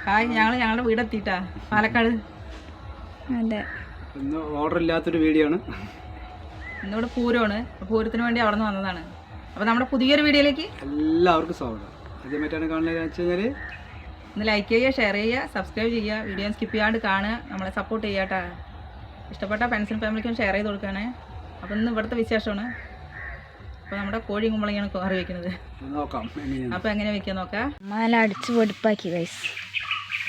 Hi, ഞങ്ങളുടെ വീടെത്തിട്ടാ പാലക്കാട്. അതെ, ഇന്ന് ഓർഡർ ഇല്ലാത്തൊരു വീഡിയോ ആണ്. ഇന്നിവിടെ പൂരമാണ്. പൂരത്തിന് വേണ്ടി അവിടെ നിന്ന് വന്നതാണ്. അപ്പോൾ നമ്മുടെ പുതിയൊരു വീഡിയോയിലേക്ക് എല്ലാവർക്കും സ്വാഗതം. ആദ്യമായിട്ടാണ് കാണുന്നത് വെച്ച് കഴിഞ്ഞാൽ ഒന്ന് ലൈക്ക് ചെയ്യുക, ഷെയർ ചെയ്യുക, സബ്സ്ക്രൈബ് ചെയ്യുക, വീഡിയോ സ്കിപ്പ് ചെയ്യാണ്ട് കാണുക, നമ്മളെ സപ്പോർട്ട് ചെയ്യാട്ടാ. ഇഷ്ടപ്പെട്ട ഫ്രണ്ട്സിനും ഫാമിലിക്കും ഷെയർ ചെയ്ത് കൊടുക്കുകയാണ്. അപ്പോൾ ഇന്ന് ഇവിടുത്തെ വിശേഷമാണ്. അപ്പോൾ നമ്മുടെ കോഴി കുമ്പളങ്ങയാണ് കറി വയ്ക്കുന്നത്. നോക്കാം അപ്പോൾ എങ്ങനെ വയ്ക്കാൻ നോക്കാം. മാല അടിച്ച് പൊടിപ്പാക്കി ഗൈസ്.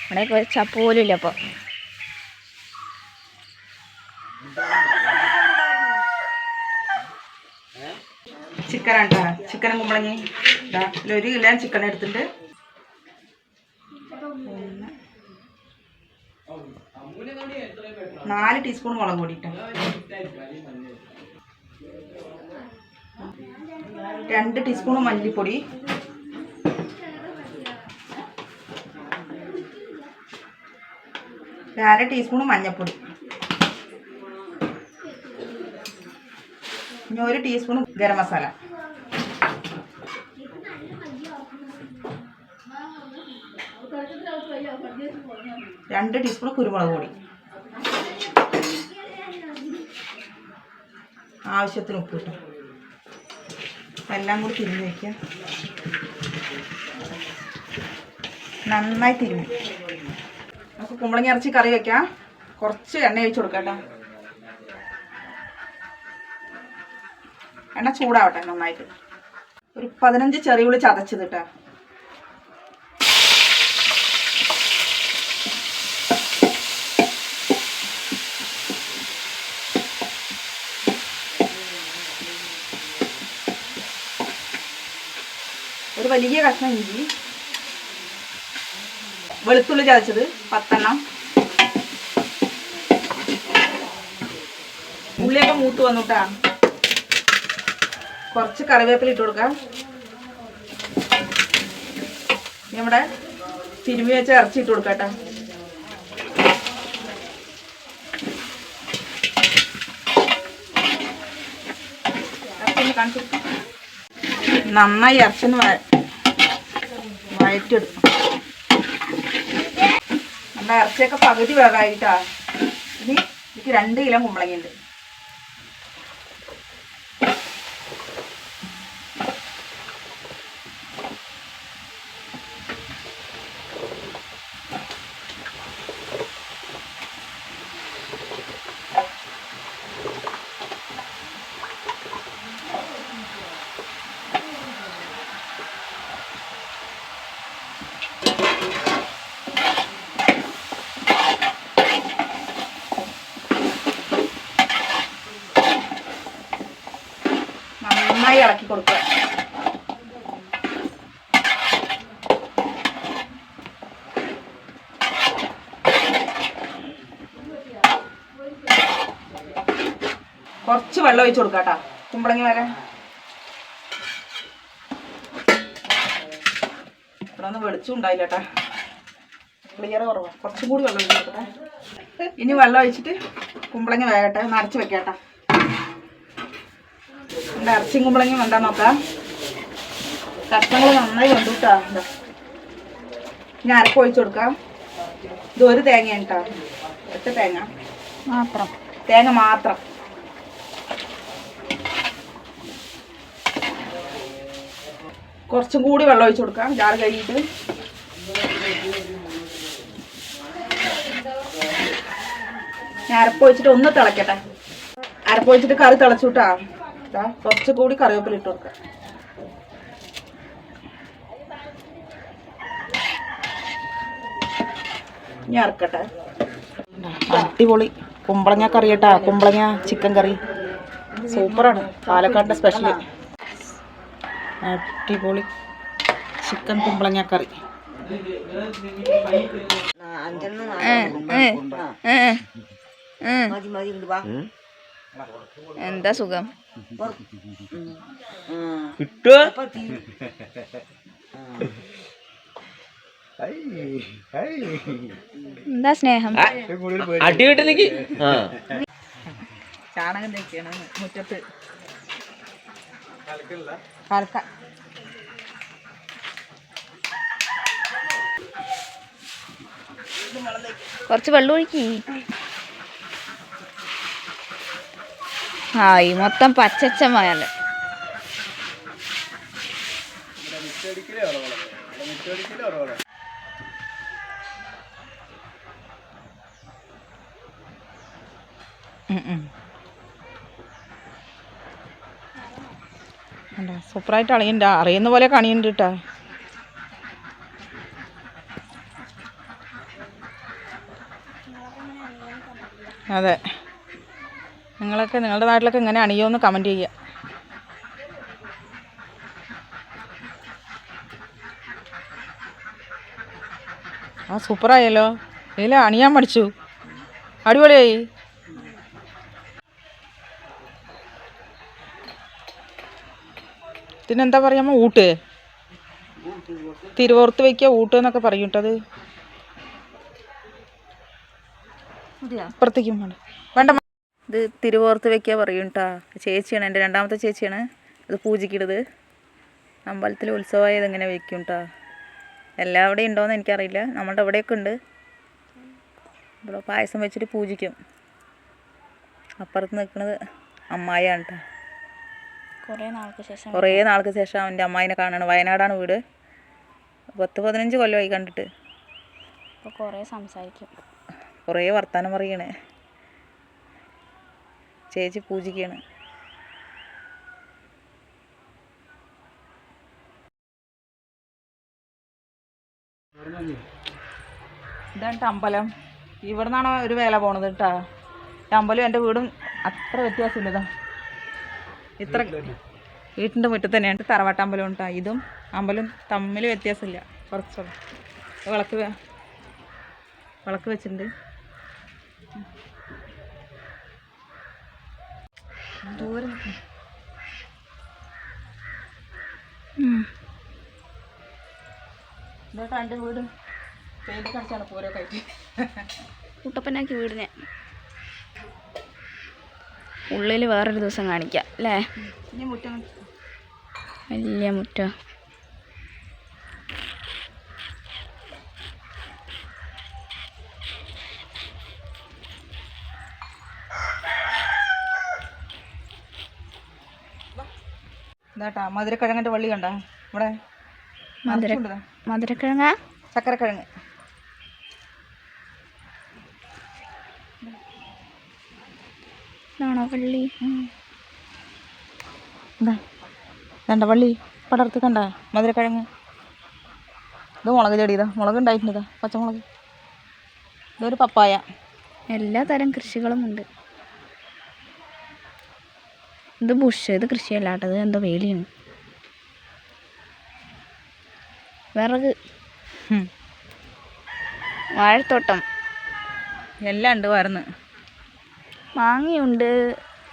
ഇവിടെ ചപ്പ് പോലും ഇല്ല. അപ്പോൾ ചിക്കനാണ് കേട്ടോ. ചിക്കനും കുമ്പളങ്ങി ഇതാ 1 കിലോ ചിക്കൻ എടുത്തിട്ട് 4 ടീസ്പൂൺ മുളക് പൊടി ഇട്ടോ, 2 ടീസ്പൂൺ മല്ലിപ്പൊടി, 1/2 ടീസ്പൂൺ മഞ്ഞൾപ്പൊടി, 1 ടീസ്പൂൺ ഗരം മസാല, 2 ടീസ്പൂൺ കുരുമുളക് പൊടി, ആവശ്യത്തിന് ഉപ്പ് ഇട്ടു. എല്ലാം കൂടി തിരിഞ്ഞ് വയ്ക്കുക. നന്നായി തിരിഞ്ഞു. നമുക്ക് കുമ്പളങ്ങ ഇറച്ചി കറി വയ്ക്കാം. കുറച്ച് എണ്ണ ഒഴിച്ച് കൊടുക്കാം കേട്ടോ. എണ്ണ ചൂടാവട്ടെ നന്നായിട്ട്. ഒരു 15 ചെറിയുള്ളി ചതച്ചത് കേട്ടോ. ഒരു വലിയ കഷ്ണം ഇഞ്ചി, വെളുത്തുള്ളി ചതച്ചത് 10 എണ്ണം. ഉള്ളിയൊക്കെ മൂത്ത് വന്നിട്ടാ. കുറച്ച് കറിവേപ്പില ഇട്ട് കൊടുക്കാം. നമ്മുടെ തിരുമ്മി വെച്ച ഇറച്ചി ഇട്ട് കൊടുക്കാം കേട്ടോ. ഇറച്ചി കാണിച്ചു നന്നായി ഇറച്ചിന്ന് വഴറ്റിയെടുക്കും. നമ്മുടെ ഇറച്ചിയൊക്കെ പകുതി വേഗമായിട്ടാ. ഇനി എനിക്ക് 2 കിലോ കുമ്പളങ്ങയുണ്ട്. നന്നായി ഇളക്കി കൊടുക്കുക. കുറച്ച് വെള്ളം ഒഴിച്ച് കൊടുക്കാം കേട്ടോ കുമ്പളങ്ങി വരെ. ഇവിടെ ഒന്നും വെളിച്ചം ഉണ്ടായില്ല കേട്ടോ, ക്ലിയർ കുറവാണ്. കുറച്ചും കൂടി വെള്ളം ഒഴിച്ച് കൊടുക്കട്ടെ. ഇനി വെള്ളം ഒഴിച്ചിട്ട് കുമ്പളങ്ങി വേകട്ടെ, നരച്ച് വെക്കട്ടെ. എൻ്റെ ഇറച്ചിയും കുമ്പളങ്ങയും എന്താ നോക്കാം. കഷ്ണങ്ങൾ നന്നായി വെന്തുട്ടാ. ഇനി അരപ്പ് ഒഴിച്ച് കൊടുക്കാം. ഇത് 1 തേങ്ങയാണ് കേട്ടോ, 8 തേങ്ങ മാത്രം. തേങ്ങ മാത്രം. കുറച്ചും കൂടി വെള്ളം ഒഴിച്ച് കൊടുക്കാം. ജാറ് കഴുകിയിട്ട് ഞാൻ അരപ്പ് ഒഴിച്ചിട്ട് ഒന്ന് തിളക്കട്ടെ. അരപ്പ് ഒഴിച്ചിട്ട് കറി തിളച്ചുട്ടാ. കുറച്ച് കൂടി കറിവേപ്പില ഇട്ട് കൊടുക്കാം. ഇനി അരക്കട്ടെ. അടിപൊളി കുമ്പളങ്ങ കറി കേട്ടാ. കുമ്പളങ്ങ ചിക്കൻ കറി സൂപ്പറാണ്. പാലക്കാടിൻ്റെ സ്പെഷ്യൽ. അടിപൊളി ചിക്കൻ കുമ്പളങ്ങ കറി. എന്താ സുഖം. എന്താ സ്നേഹം. അടി കിട്ടുന്നെങ്കിൽ ചാണകം തേക്കാണ് മുറ്റത്ത്. കലക്ക കുറച്ച് വെള്ളം ഒഴിക്കി. ആയി മൊത്തം പച്ചച്ചമായല്ലേ. സൂപ്പറായിട്ട് അളിയുണ്ട, അറിയുന്ന പോലെ കണിയുണ്ട് കേട്ടാ. അതെ, നിങ്ങളൊക്കെ നിങ്ങളുടെ നാട്ടിലൊക്കെ ഇങ്ങനെ അണിയോന്ന് കമൻറ്റ് ചെയ്യുക. ആ സൂപ്പറായല്ലോ, ഇതിൽ അണിയാൻ പഠിച്ചു, അടിപൊളിയായി. ഇതിനെന്താ പറയാമോ, ഊട്ട്, തിരുവോർത്ത് വയ്ക്കുക, ഊട്ട് എന്നൊക്കെ പറയും കേട്ടോ. അത് അപ്പുറത്തേക്കും വേണ്ട വേണ്ട, ഇത് തിരുവോർത്ത് വയ്ക്കുക പറയും കേട്ടോ. ചേച്ചിയാണ്, എൻ്റെ രണ്ടാമത്തെ ചേച്ചിയാണ് ഇത് പൂജിക്കിടത്. അമ്പലത്തിൽ ഉത്സവമായി ഇതിങ്ങനെ വയ്ക്കും കേട്ടോ. എല്ലാവിടെയും ഉണ്ടോയെന്ന് എനിക്കറിയില്ല, നമ്മളുടെ ഇവിടെയൊക്കെ ഉണ്ട്. ഇവിടെ പായസം വെച്ചിട്ട് പൂജിക്കും. അപ്പുറത്ത് നിൽക്കുന്നത് അമ്മായിയാണ് കേട്ടോ. കുറേ നാൾക്ക് ശേഷം എൻ്റെ അമ്മായിനെ കാണണം. വയനാടാണ് വീട്. 10-15 കൊല്ലമായി കണ്ടിട്ട്. കുറേ സംസാരിക്കും, കുറേ വർത്താനം പറയണേ. ചേച്ചി പൂജിക്കാണ്. ഇതാണ് അമ്പലം. ഇവിടെ നിന്നാണ് ഒരു വേല പോണത് കേട്ടോ. അമ്പലം എൻ്റെ വീടും അത്ര വ്യത്യാസമില്ലതാ. ഇത്ര വീട്ടിൻ്റെ മുറ്റത്ത് തന്നെയാണ് തറവാട്ടമ്പലം കേട്ടോ. ഇതും അമ്പലം തമ്മിൽ വ്യത്യാസമില്ല, കുറച്ചുള്ള വിളക്ക് വെച്ചിട്ടുണ്ട്. ദൂരം ഇതാ എൻ്റെ വീട്. പെയിൻ്റ് കാണിച്ചാണ് പൂരോ കഴിച്ച് കുട്ടപ്പനാക്കി വീടിനെ. ഉള്ളിൽ വേറൊരു ദിവസം കാണിക്കാം അല്ലേ. ഇനി മുറ്റം വലിയ മുറ്റം. ഇതാട്ടാ മധുരക്കിഴങ്ങിൻ്റെ വള്ളി കണ്ട ഇവിടെ. മധുരക്കിഴങ്ങ, ചക്കരക്കിഴങ്ങ്. ഇതാണോ വള്ളി? എന്താ വേണ്ട വള്ളി പടർത്ത് കണ്ട മധുരക്കിഴങ്ങ്. ഇത് മുളക് ചെടി, ഇതാ മുളക് ഉണ്ടായിട്ടുണ്ട്. ഇതാ പച്ചമുളക്. ഇതൊരു പപ്പായ. എല്ലാ തരം കൃഷികളും ഉണ്ട്. ഇത് ബുഷ്, ഇത് കൃഷിയല്ലാട്ടത്, എന്തോ വേലിയാണ്. വിറക്, വാഴത്തോട്ടം എല്ലാം ഉണ്ട് വരുന്ന്. മാങ്ങയുണ്ട്,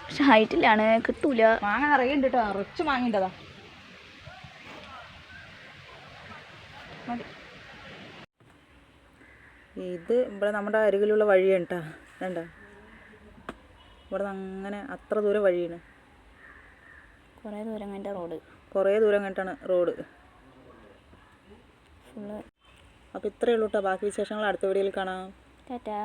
പക്ഷെ ഹൈറ്റിലാണ്, കിട്ടൂല. മാങ്ങ നിറയുണ്ട് കേട്ടോ, റിച്ച് മാങ്ങയുണ്ടതാ. ഇത് ഇവിടെ നമ്മുടെ അരികിലുള്ള വഴിയാണ് കേട്ടോ. വേണ്ട ഇവിടെ അങ്ങനെ അത്ര ദൂരം വഴിയാണ്. കുറേ ദൂരം കഴിഞ്ഞ റോഡ്, കുറേ ദൂരം കഴിഞ്ഞിട്ടാണ് റോഡ് ഫുള്ള്. അപ്പോൾ ഇത്രയേ ഉള്ളൂ കേട്ടോ. ബാക്കി വിശേഷങ്ങൾ അടുത്ത വീഡിയോയിൽ കാണാം. ടാറ്റാ.